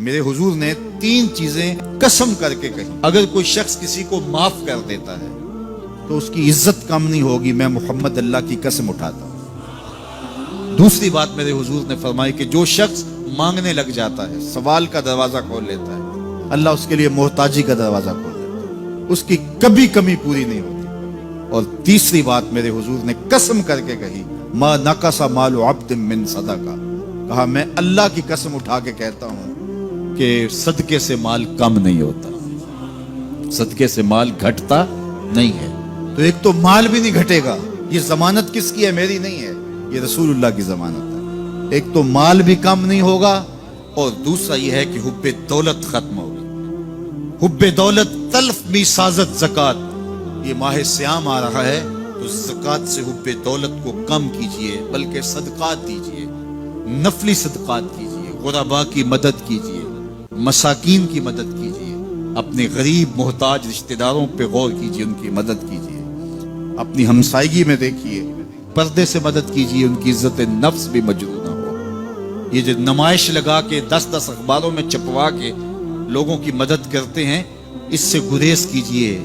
میرے حضور نے 3 چیزیں قسم کر کے کہی، اگر کوئی شخص کسی کو معاف کر دیتا ہے تو اس کی عزت کم نہیں ہوگی، میں محمد اللہ کی قسم اٹھاتا ہوں۔ دوسری بات میرے حضور نے فرمائی کہ جو شخص مانگنے لگ جاتا ہے، سوال کا دروازہ کھول لیتا ہے، اللہ اس کے لیے محتاجی کا دروازہ کھول دیتا ہے، اس کی کبھی کمی پوری نہیں ہوتی۔ اور تیسری بات میرے حضور نے قسم کر کے کہی، ما نقص مال عبد من صدقہ، کہا میں اللہ کی قسم اٹھا کے کہتا ہوں کہ صدقے سے مال کم نہیں ہوتا، صدقے سے مال گھٹتا نہیں ہے۔ تو ایک تو مال بھی نہیں گھٹے گا، یہ ضمانت کس کی ہے؟ میری نہیں ہے، یہ رسول اللہ کی ضمانت ہے۔ ایک تو مال بھی کم نہیں ہوگا، اور دوسرا یہ ہے کہ حب دولت ختم ہوگی۔ حب دولت تلف میسازت زکات، یہ ماہ سیام آ رہا ہے تو زکات سے حب دولت کو کم کیجئے، بلکہ صدقات دیجئے، نفلی صدقات کیجئے، غرباء کی مدد کیجئے، مساکین کی مدد کیجئے، اپنے غریب محتاج رشتہ داروں پہ غور کیجئے، ان کی مدد کیجئے، اپنی ہمسائیگی میں دیکھیے، پردے سے مدد کیجئے، ان کی عزت نفس بھی مجروح نہ ہو۔ یہ جو نمائش لگا کے 10 اخباروں میں چھپوا کے لوگوں کی مدد کرتے ہیں، اس سے گریز کیجئے۔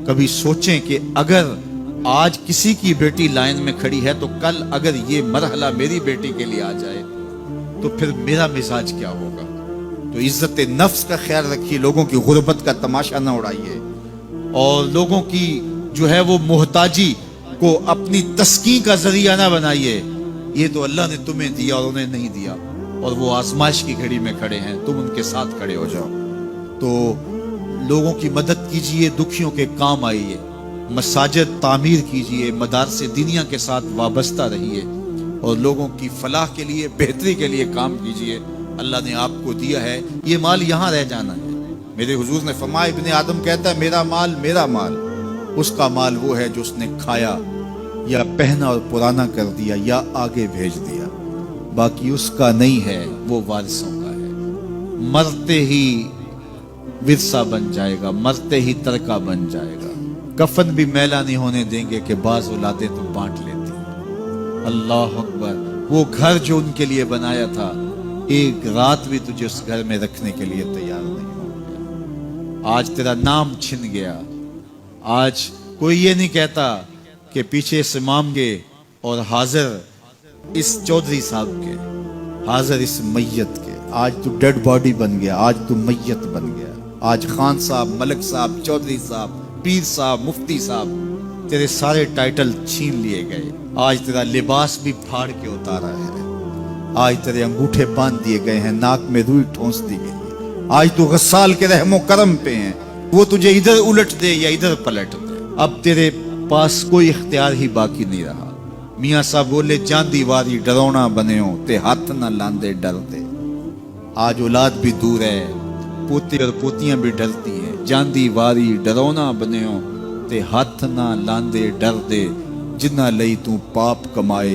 کبھی سوچیں کہ اگر آج کسی کی بیٹی لائن میں کھڑی ہے تو کل اگر یہ مرحلہ میری بیٹی کے لیے آ جائے تو پھر میرا مزاج کیا ہوگا؟ تو عزت نفس کا خیال رکھیے، لوگوں کی غربت کا تماشا نہ اڑائیے، اور لوگوں کی جو ہے وہ محتاجی کو اپنی تسکین کا ذریعہ نہ بنائیے۔ یہ تو اللہ نے تمہیں دیا اور انہیں نہیں دیا، اور وہ آزمائش کی گھڑی میں کھڑے ہیں، تم ان کے ساتھ کھڑے ہو جاؤ۔ تو لوگوں کی مدد کیجئے، دکھیوں کے کام آئیے، مساجد تعمیر کیجئے، مدارس دینیا کے ساتھ وابستہ رہیے، اور لوگوں کی فلاح کے لیے، بہتری کے لیے کام کیجئے۔ اللہ نے آپ کو دیا ہے، یہ مال یہاں رہ جانا ہے۔ میرے حضور نے فرمایا، ابن آدم کہتا ہے میرا مال میرا مال، اس کا مال وہ ہے جو اس نے کھایا یا پہنا اور پرانا کر دیا یا آگے بھیج دیا، باقی اس کا نہیں ہے، وہ وارثوں کا ہے۔ مرتے ہی ورثہ بن جائے گا، مرتے ہی ترکہ بن جائے گا۔ کفن بھی میلا نہیں ہونے دیں گے کہ بعض اولادیں تو بانٹ لیتی ہیں۔ اللہ اکبر، وہ گھر جو ان کے لیے بنایا تھا، ایک رات بھی تجھے اس گھر میں رکھنے کے لیے تیار نہیں ہو گیا۔ آج تیرا نام چھن گیا۔ آج کوئی یہ نہیں کہتا کہ پیچھے اس امام کے اور حاضر اس چودھری صاحب کے، حاضر اس میت کے۔ آج تو ڈیڈ باڈی بن گیا، آج تو میت بن گیا۔ آج خان صاحب، ملک صاحب، چودھری صاحب، پیر صاحب، مفتی صاحب، تیرے سارے ٹائٹل چھین لیے گئے۔ آج تیرا لباس بھی پھاڑ کے اتارا ہے، آج تیرے انگوٹھے باندھ دیے گئے ہیں، ناک میں روئی ٹھونس دی گئی ہے۔ آج تو غسال کے رحم و کرم پہ ہیں، وہ تجھے ادھر الٹ دے یا ادھر پلٹ دے۔ اب تیرے پاس کوئی اختیار ہی باقی نہیں رہا۔ میاں صاحب بولے، جاندی واری ڈرونا بنے ہو تے ہاتھ نہ لاندے ڈرتے۔ آج اولاد بھی دور ہے، پوتے اور پوتیاں بھی ڈرتی ہیں۔ جاندی واری ڈرونا بنے ہو تے ہاتھ نہ لاندے ڈر دے، جنہ لئی تو پاپ کمائے